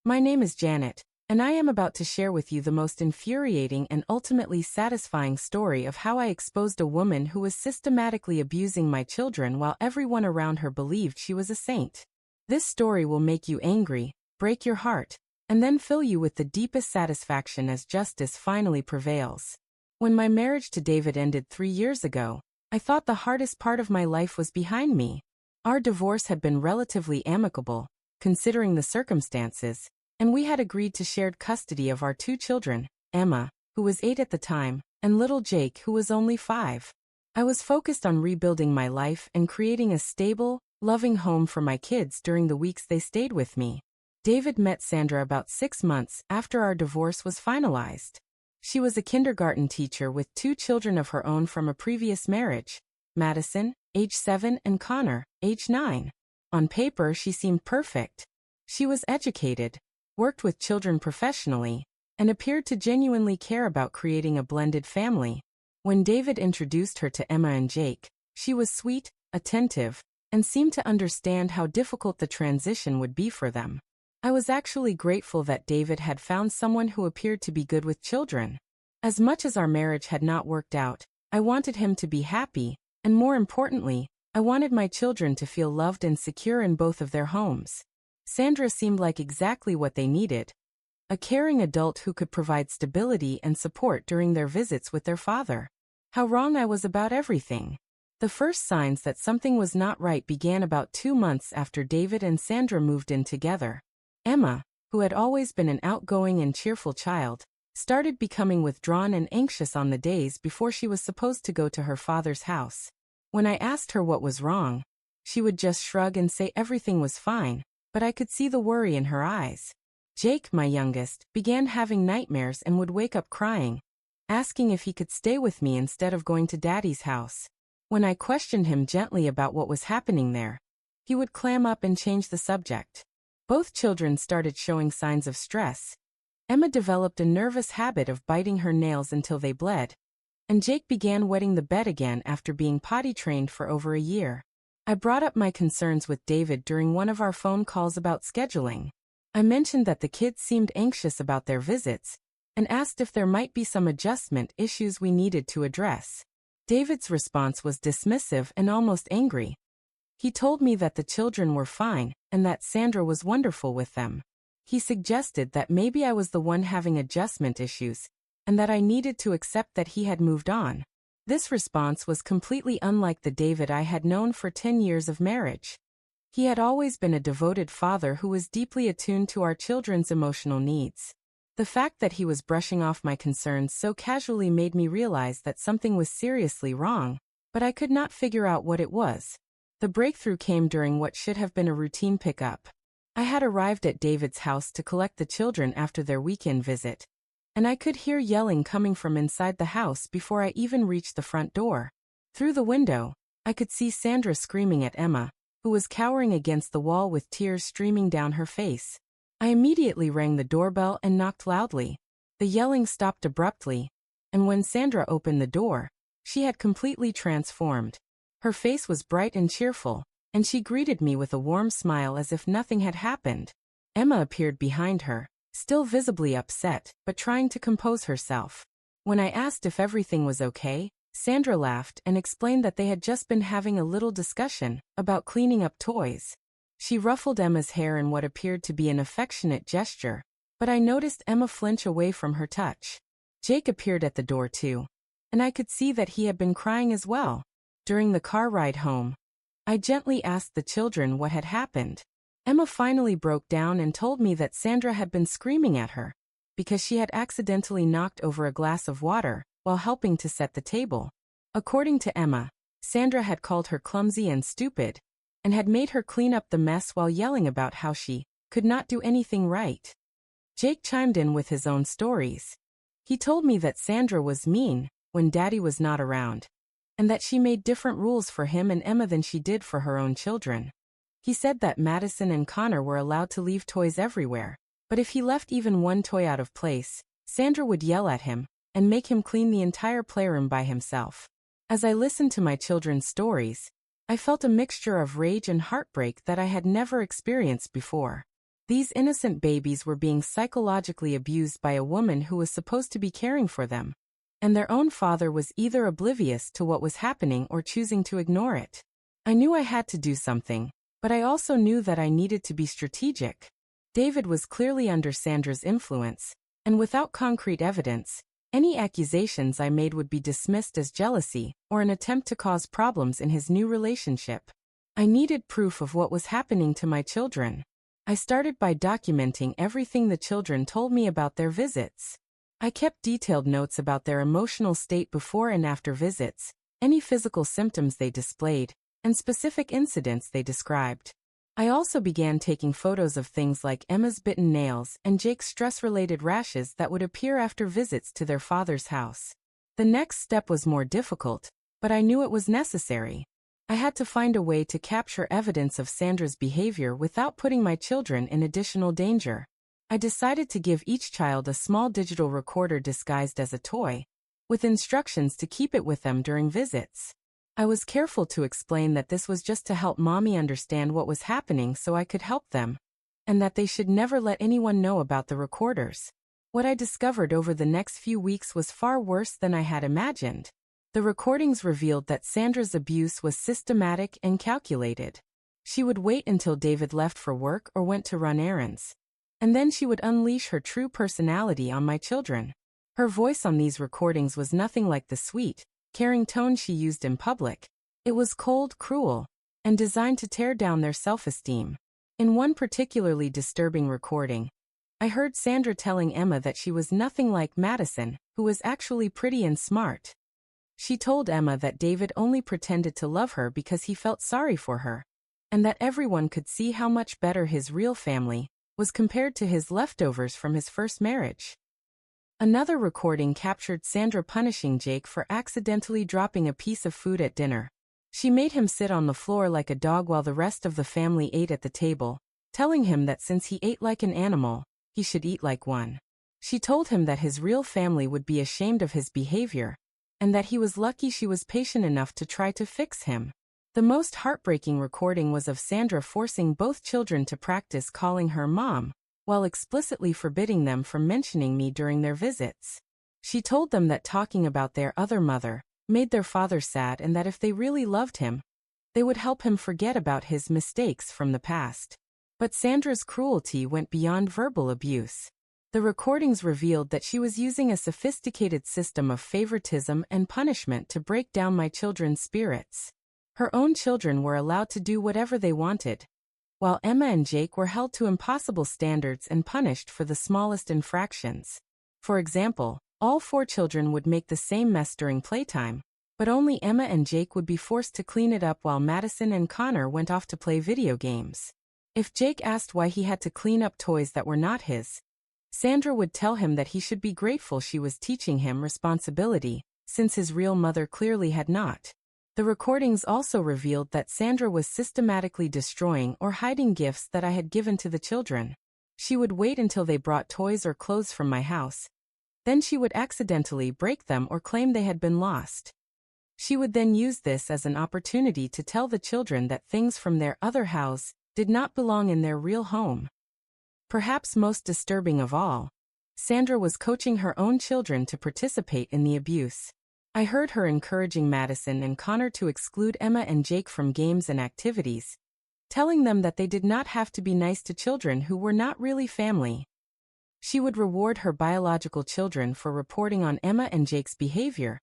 My name is Janet, and I am about to share with you the most infuriating and ultimately satisfying story of how I exposed a woman who was systematically abusing my children while everyone around her believed she was a saint. This story will make you angry, break your heart, and then fill you with the deepest satisfaction as justice finally prevails. When my marriage to David ended 3 years ago, I thought the hardest part of my life was behind me. Our divorce had been relatively amicable, considering the circumstances, and we had agreed to shared custody of our two children, Emma, who was 8 at the time, and little Jake, who was only 5. I was focused on rebuilding my life and creating a stable, loving home for my kids during the weeks they stayed with me. David met Sandra about 6 months after our divorce was finalized. She was a kindergarten teacher with 2 children of her own from a previous marriage, Madison, age 7, and Connor, age 9. On paper, she seemed perfect. She was educated, worked with children professionally, and appeared to genuinely care about creating a blended family. When David introduced her to Emma and Jake, she was sweet, attentive, and seemed to understand how difficult the transition would be for them. I was actually grateful that David had found someone who appeared to be good with children. As much as our marriage had not worked out, I wanted him to be happy, and more importantly, I wanted my children to feel loved and secure in both of their homes. Sandra seemed like exactly what they needed: a caring adult who could provide stability and support during their visits with their father. How wrong I was about everything. The first signs that something was not right began about 2 months after David and Sandra moved in together. Emma, who had always been an outgoing and cheerful child, started becoming withdrawn and anxious on the days before she was supposed to go to her father's house. When I asked her what was wrong, she would just shrug and say everything was fine, but I could see the worry in her eyes. Jake, my youngest, began having nightmares and would wake up crying, asking if he could stay with me instead of going to Daddy's house. When I questioned him gently about what was happening there, he would clam up and change the subject. Both children started showing signs of stress. Emma developed a nervous habit of biting her nails until they bled, and Jake began wetting the bed again after being potty trained for over a year. I brought up my concerns with David during one of our phone calls about scheduling. I mentioned that the kids seemed anxious about their visits, and asked if there might be some adjustment issues we needed to address. David's response was dismissive and almost angry. He told me that the children were fine, and that Sandra was wonderful with them. He suggested that maybe I was the one having adjustment issues, and that I needed to accept that he had moved on. This response was completely unlike the David I had known for 10 years of marriage. He had always been a devoted father who was deeply attuned to our children's emotional needs. The fact that he was brushing off my concerns so casually made me realize that something was seriously wrong, but I could not figure out what it was. The breakthrough came during what should have been a routine pickup. I had arrived at David's house to collect the children after their weekend visit, and I could hear yelling coming from inside the house before I even reached the front door. Through the window, I could see Sandra screaming at Emma, who was cowering against the wall with tears streaming down her face. I immediately rang the doorbell and knocked loudly. The yelling stopped abruptly, and when Sandra opened the door, she had completely transformed. Her face was bright and cheerful, and she greeted me with a warm smile as if nothing had happened. Emma appeared behind her, still visibly upset, but trying to compose herself. When I asked if everything was okay, Sandra laughed and explained that they had just been having a little discussion about cleaning up toys. She ruffled Emma's hair in what appeared to be an affectionate gesture, but I noticed Emma flinch away from her touch. Jake appeared at the door too, and I could see that he had been crying as well. During the car ride home, I gently asked the children what had happened. Emma finally broke down and told me that Sandra had been screaming at her because she had accidentally knocked over a glass of water while helping to set the table. According to Emma, Sandra had called her clumsy and stupid, and had made her clean up the mess while yelling about how she could not do anything right. Jake chimed in with his own stories. He told me that Sandra was mean when Daddy was not around, and that she made different rules for him and Emma than she did for her own children. He said that Madison and Connor were allowed to leave toys everywhere, but if he left even one toy out of place, Sandra would yell at him and make him clean the entire playroom by himself. As I listened to my children's stories, I felt a mixture of rage and heartbreak that I had never experienced before. These innocent babies were being psychologically abused by a woman who was supposed to be caring for them, and their own father was either oblivious to what was happening or choosing to ignore it. I knew I had to do something, but I also knew that I needed to be strategic. David was clearly under Sandra's influence, and without concrete evidence, any accusations I made would be dismissed as jealousy or an attempt to cause problems in his new relationship. I needed proof of what was happening to my children. I started by documenting everything the children told me about their visits. I kept detailed notes about their emotional state before and after visits, any physical symptoms they displayed, and specific incidents they described. I also began taking photos of things like Emma's bitten nails and Jake's stress-related rashes that would appear after visits to their father's house. The next step was more difficult, but I knew it was necessary. I had to find a way to capture evidence of Sandra's behavior without putting my children in additional danger. I decided to give each child a small digital recorder disguised as a toy, with instructions to keep it with them during visits. I was careful to explain that this was just to help mommy understand what was happening so I could help them, and that they should never let anyone know about the recorders. What I discovered over the next few weeks was far worse than I had imagined. The recordings revealed that Sandra's abuse was systematic and calculated. She would wait until David left for work or went to run errands, and then she would unleash her true personality on my children. Her voice on these recordings was nothing like the sweet, caring tone she used in public. It was cold, cruel, and designed to tear down their self-esteem. In one particularly disturbing recording, I heard Sandra telling Emma that she was nothing like Madison, who was actually pretty and smart. She told Emma that David only pretended to love her because he felt sorry for her, and that everyone could see how much better his real family was compared to his leftovers from his first marriage. Another recording captured Sandra punishing Jake for accidentally dropping a piece of food at dinner. She made him sit on the floor like a dog while the rest of the family ate at the table, telling him that since he ate like an animal, he should eat like one. She told him that his real family would be ashamed of his behavior, and that he was lucky she was patient enough to try to fix him. The most heartbreaking recording was of Sandra forcing both children to practice calling her mom, while explicitly forbidding them from mentioning me during their visits. She told them that talking about their other mother made their father sad and that if they really loved him, they would help him forget about his mistakes from the past. But Sandra's cruelty went beyond verbal abuse. The recordings revealed that she was using a sophisticated system of favoritism and punishment to break down my children's spirits. Her own children were allowed to do whatever they wanted, while Emma and Jake were held to impossible standards and punished for the smallest infractions. For example, all 4 children would make the same mess during playtime, but only Emma and Jake would be forced to clean it up while Madison and Connor went off to play video games. If Jake asked why he had to clean up toys that were not his, Sandra would tell him that he should be grateful she was teaching him responsibility, since his real mother clearly had not. The recordings also revealed that Sandra was systematically destroying or hiding gifts that I had given to the children. She would wait until they brought toys or clothes from my house. Then she would accidentally break them or claim they had been lost. She would then use this as an opportunity to tell the children that things from their other house did not belong in their real home. Perhaps most disturbing of all, Sandra was coaching her own children to participate in the abuse. I heard her encouraging Madison and Connor to exclude Emma and Jake from games and activities, telling them that they did not have to be nice to children who were not really family. She would reward her biological children for reporting on Emma and Jake's behavior,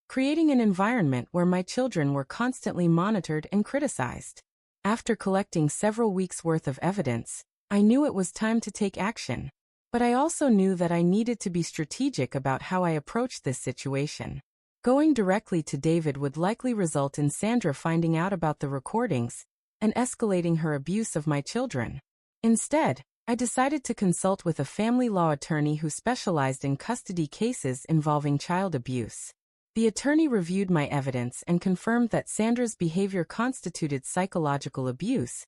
creating an environment where my children were constantly monitored and criticized. After collecting several weeks' worth of evidence, I knew it was time to take action. But I also knew that I needed to be strategic about how I approached this situation. Going directly to David would likely result in Sandra finding out about the recordings and escalating her abuse of my children. Instead, I decided to consult with a family law attorney who specialized in custody cases involving child abuse. The attorney reviewed my evidence and confirmed that Sandra's behavior constituted psychological abuse,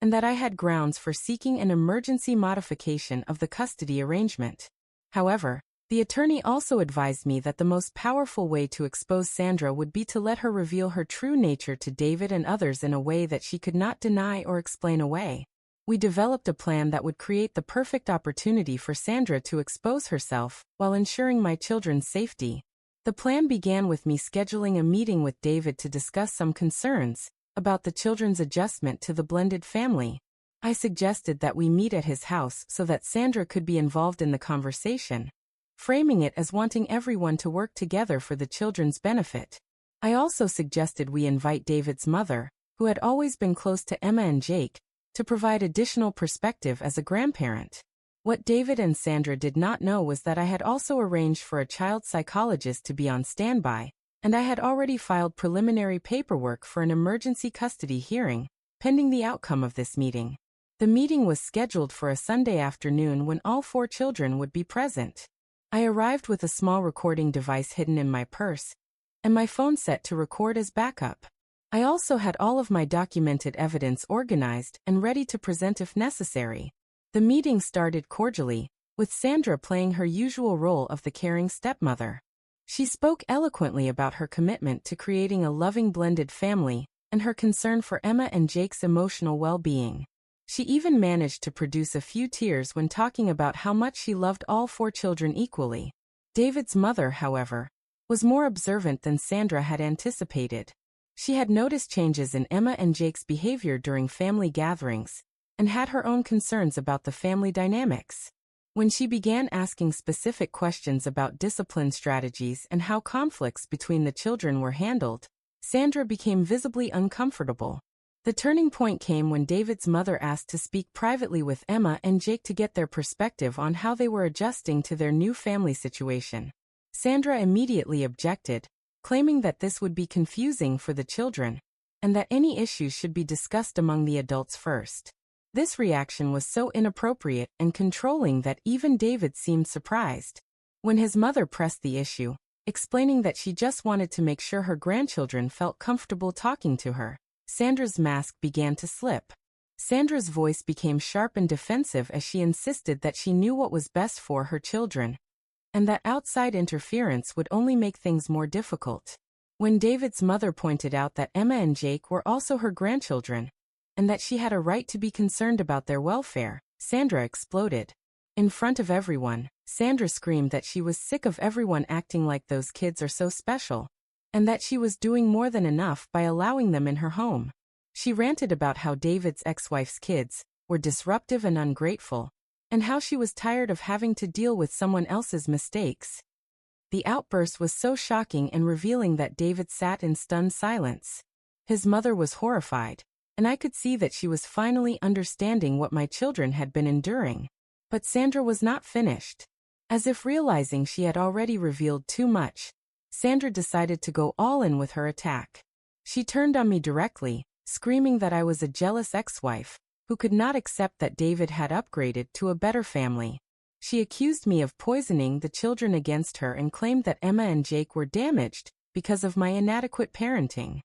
and that I had grounds for seeking an emergency modification of the custody arrangement. However, the attorney also advised me that the most powerful way to expose Sandra would be to let her reveal her true nature to David and others in a way that she could not deny or explain away. We developed a plan that would create the perfect opportunity for Sandra to expose herself while ensuring my children's safety. The plan began with me scheduling a meeting with David to discuss some concerns about the children's adjustment to the blended family. I suggested that we meet at his house so that Sandra could be involved in the conversation, framing it as wanting everyone to work together for the children's benefit. I also suggested we invite David's mother, who had always been close to Emma and Jake, to provide additional perspective as a grandparent. What David and Sandra did not know was that I had also arranged for a child psychologist to be on standby, and I had already filed preliminary paperwork for an emergency custody hearing, pending the outcome of this meeting. The meeting was scheduled for a Sunday afternoon when all 4 children would be present. I arrived with a small recording device hidden in my purse, and my phone set to record as backup. I also had all of my documented evidence organized and ready to present if necessary. The meeting started cordially, with Sandra playing her usual role of the caring stepmother. She spoke eloquently about her commitment to creating a loving blended family and her concern for Emma and Jake's emotional well-being. She even managed to produce a few tears when talking about how much she loved all 4 children equally. David's mother, however, was more observant than Sandra had anticipated. She had noticed changes in Emma and Jake's behavior during family gatherings, and had her own concerns about the family dynamics. When she began asking specific questions about discipline strategies and how conflicts between the children were handled, Sandra became visibly uncomfortable. The turning point came when David's mother asked to speak privately with Emma and Jake to get their perspective on how they were adjusting to their new family situation. Sandra immediately objected, claiming that this would be confusing for the children, and that any issues should be discussed among the adults first. This reaction was so inappropriate and controlling that even David seemed surprised. When his mother pressed the issue, explaining that she just wanted to make sure her grandchildren felt comfortable talking to her, Sandra's mask began to slip. Sandra's voice became sharp and defensive as she insisted that she knew what was best for her children, and that outside interference would only make things more difficult. When David's mother pointed out that Emma and Jake were also her grandchildren, and that she had a right to be concerned about their welfare, Sandra exploded. In front of everyone, Sandra screamed that she was sick of everyone acting like those kids are so special, and that she was doing more than enough by allowing them in her home. She ranted about how David's ex-wife's kids were disruptive and ungrateful, and how she was tired of having to deal with someone else's mistakes. The outburst was so shocking and revealing that David sat in stunned silence. His mother was horrified, and I could see that she was finally understanding what my children had been enduring. But Sandra was not finished. As if realizing she had already revealed too much, Sandra decided to go all in with her attack. She turned on me directly, screaming that I was a jealous ex-wife, who could not accept that David had upgraded to a better family. She accused me of poisoning the children against her and claimed that Emma and Jake were damaged because of my inadequate parenting.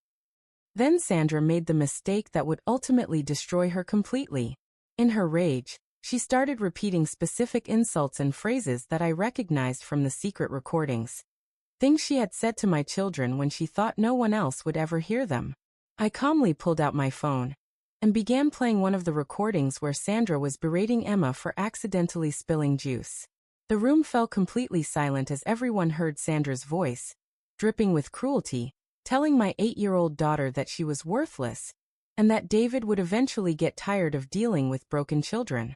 Then Sandra made the mistake that would ultimately destroy her completely. In her rage, she started repeating specific insults and phrases that I recognized from the secret recordings. Things she had said to my children when she thought no one else would ever hear them. I calmly pulled out my phone and began playing one of the recordings where Sandra was berating Emma for accidentally spilling juice. The room fell completely silent as everyone heard Sandra's voice, dripping with cruelty, telling my 8-year-old daughter that she was worthless, and that David would eventually get tired of dealing with broken children.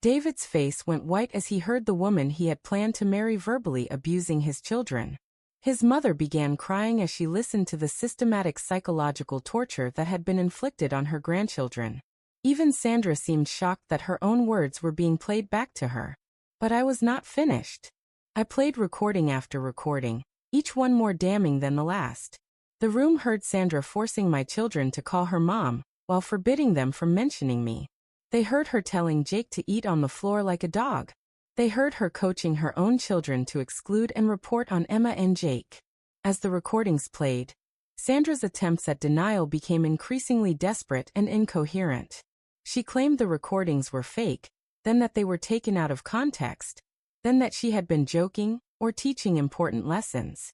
David's face went white as he heard the woman he had planned to marry verbally abusing his children. His mother began crying as she listened to the systematic psychological torture that had been inflicted on her grandchildren. Even Sandra seemed shocked that her own words were being played back to her. But I was not finished. I played recording after recording, each one more damning than the last. The room heard Sandra forcing my children to call her mom, while forbidding them from mentioning me. They heard her telling Jake to eat on the floor like a dog. They heard her coaching her own children to exclude and report on Emma and Jake. As the recordings played, Sandra's attempts at denial became increasingly desperate and incoherent. She claimed the recordings were fake, then that they were taken out of context, then that she had been joking or teaching important lessons.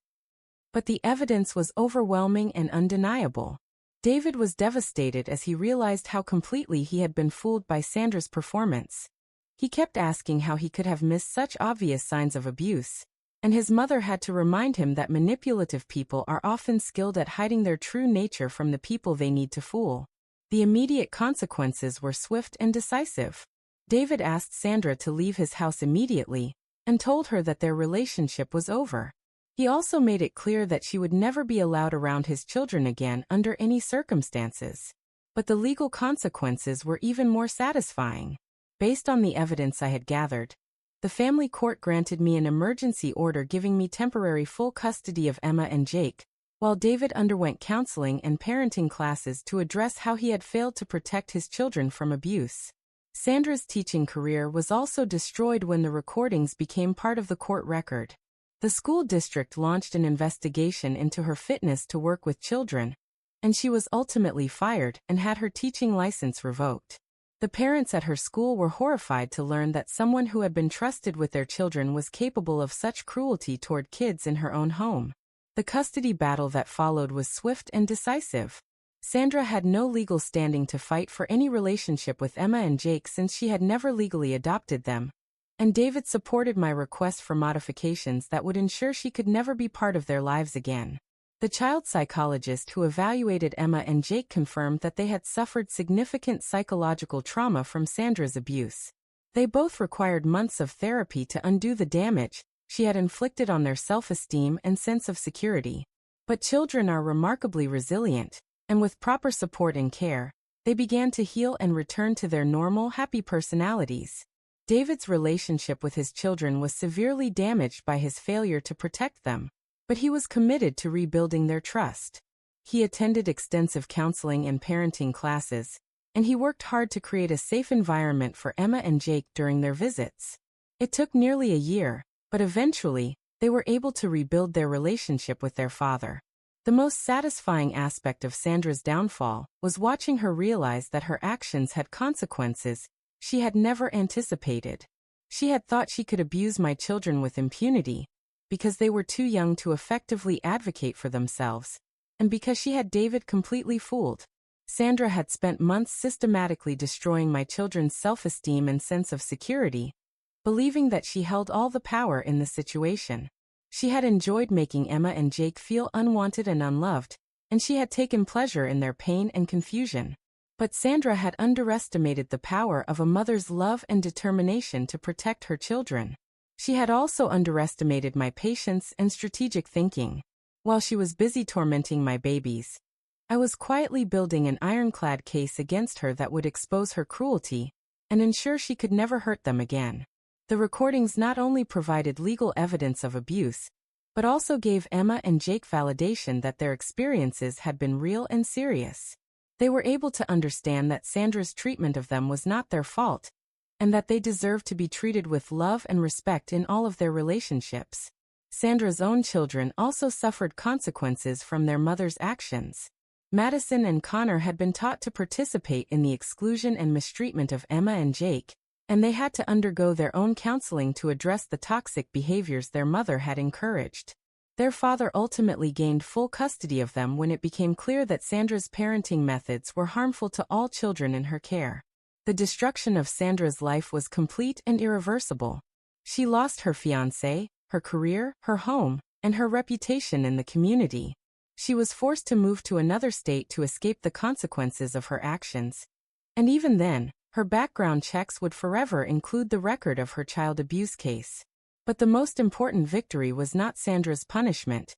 But the evidence was overwhelming and undeniable. David was devastated as he realized how completely he had been fooled by Sandra's performance. He kept asking how he could have missed such obvious signs of abuse, and his mother had to remind him that manipulative people are often skilled at hiding their true nature from the people they need to fool. The immediate consequences were swift and decisive. David asked Sandra to leave his house immediately, and told her that their relationship was over. He also made it clear that she would never be allowed around his children again under any circumstances. But the legal consequences were even more satisfying. Based on the evidence I had gathered, the family court granted me an emergency order giving me temporary full custody of Emma and Jake, while David underwent counseling and parenting classes to address how he had failed to protect his children from abuse. Sandra's teaching career was also destroyed when the recordings became part of the court record. The school district launched an investigation into her fitness to work with children, and she was ultimately fired and had her teaching license revoked. The parents at her school were horrified to learn that someone who had been trusted with their children was capable of such cruelty toward kids in her own home. The custody battle that followed was swift and decisive. Sandra had no legal standing to fight for any relationship with Emma and Jake since she had never legally adopted them, and David supported my request for modifications that would ensure she could never be part of their lives again. The child psychologist who evaluated Emma and Jake confirmed that they had suffered significant psychological trauma from Sandra's abuse. They both required months of therapy to undo the damage she had inflicted on their self-esteem and sense of security. But children are remarkably resilient, and with proper support and care, they began to heal and return to their normal, happy personalities. David's relationship with his children was severely damaged by his failure to protect them, but he was committed to rebuilding their trust. He attended extensive counseling and parenting classes, and he worked hard to create a safe environment for Emma and Jake during their visits. It took nearly a year, but eventually, they were able to rebuild their relationship with their father. The most satisfying aspect of Sandra's downfall was watching her realize that her actions had consequences she had never anticipated. She had thought she could abuse my children with impunity, because they were too young to effectively advocate for themselves, and because she had David completely fooled. Sandra had spent months systematically destroying my children's self-esteem and sense of security, believing that she held all the power in the situation. She had enjoyed making Emma and Jake feel unwanted and unloved, and she had taken pleasure in their pain and confusion. But Sandra had underestimated the power of a mother's love and determination to protect her children. She had also underestimated my patience and strategic thinking. While she was busy tormenting my babies, I was quietly building an ironclad case against her that would expose her cruelty and ensure she could never hurt them again. The recordings not only provided legal evidence of abuse, but also gave Emma and Jake validation that their experiences had been real and serious. They were able to understand that Sandra's treatment of them was not their fault, and that they deserved to be treated with love and respect in all of their relationships. Sandra's own children also suffered consequences from their mother's actions. Madison and Connor had been taught to participate in the exclusion and mistreatment of Emma and Jake, and they had to undergo their own counseling to address the toxic behaviors their mother had encouraged. Their father ultimately gained full custody of them when it became clear that Sandra's parenting methods were harmful to all children in her care. The destruction of Sandra's life was complete and irreversible. She lost her fiancé, her career, her home, and her reputation in the community. She was forced to move to another state to escape the consequences of her actions. And even then, her background checks would forever include the record of her child abuse case. But the most important victory was not Sandra's punishment.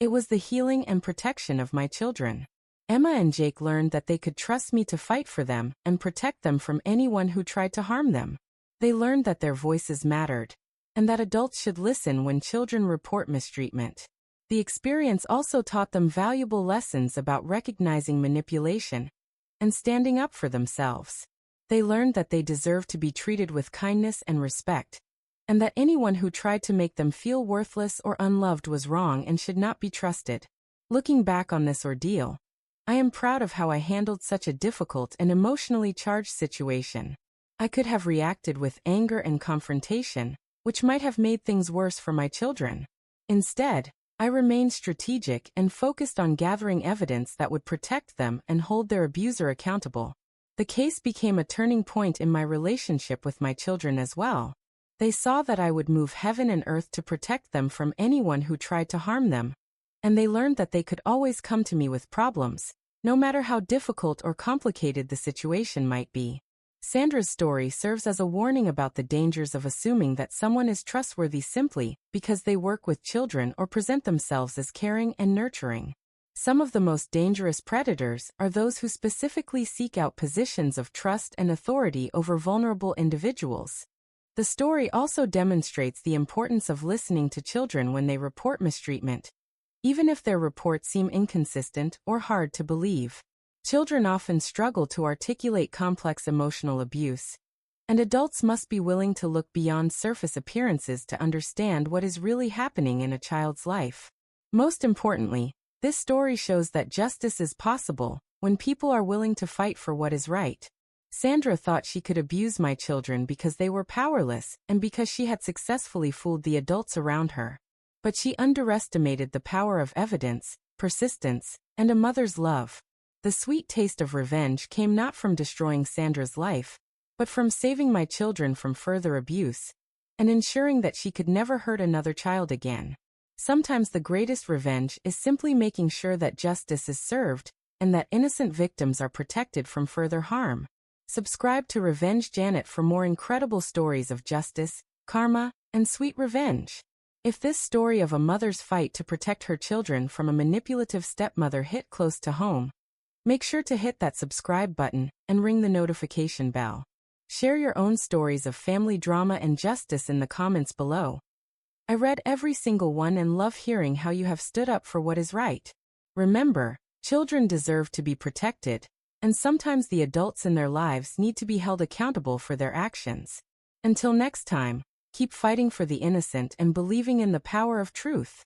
It was the healing and protection of my children. Emma and Jake learned that they could trust me to fight for them and protect them from anyone who tried to harm them. They learned that their voices mattered, and that adults should listen when children report mistreatment. The experience also taught them valuable lessons about recognizing manipulation and standing up for themselves. They learned that they deserved to be treated with kindness and respect, and that anyone who tried to make them feel worthless or unloved was wrong and should not be trusted. Looking back on this ordeal, I am proud of how I handled such a difficult and emotionally charged situation. I could have reacted with anger and confrontation, which might have made things worse for my children. Instead, I remained strategic and focused on gathering evidence that would protect them and hold their abuser accountable. The case became a turning point in my relationship with my children as well. They saw that I would move heaven and earth to protect them from anyone who tried to harm them. And they learned that they could always come to me with problems, no matter how difficult or complicated the situation might be. Sandra's story serves as a warning about the dangers of assuming that someone is trustworthy simply because they work with children or present themselves as caring and nurturing. Some of the most dangerous predators are those who specifically seek out positions of trust and authority over vulnerable individuals. The story also demonstrates the importance of listening to children when they report mistreatment, even if their reports seem inconsistent or hard to believe. Children often struggle to articulate complex emotional abuse, and adults must be willing to look beyond surface appearances to understand what is really happening in a child's life. Most importantly, this story shows that justice is possible when people are willing to fight for what is right. Sandra thought she could abuse my children because they were powerless and because she had successfully fooled the adults around her. But she underestimated the power of evidence, persistence, and a mother's love. The sweet taste of revenge came not from destroying Sandra's life, but from saving my children from further abuse, and ensuring that she could never hurt another child again. Sometimes the greatest revenge is simply making sure that justice is served, and that innocent victims are protected from further harm. Subscribe to Revenge Janet for more incredible stories of justice, karma, and sweet revenge. If this story of a mother's fight to protect her children from a manipulative stepmother hit close to home, make sure to hit that subscribe button and ring the notification bell. Share your own stories of family drama and justice in the comments below. I read every single one and love hearing how you have stood up for what is right. Remember, children deserve to be protected, and sometimes the adults in their lives need to be held accountable for their actions. Until next time, keep fighting for the innocent and believing in the power of truth.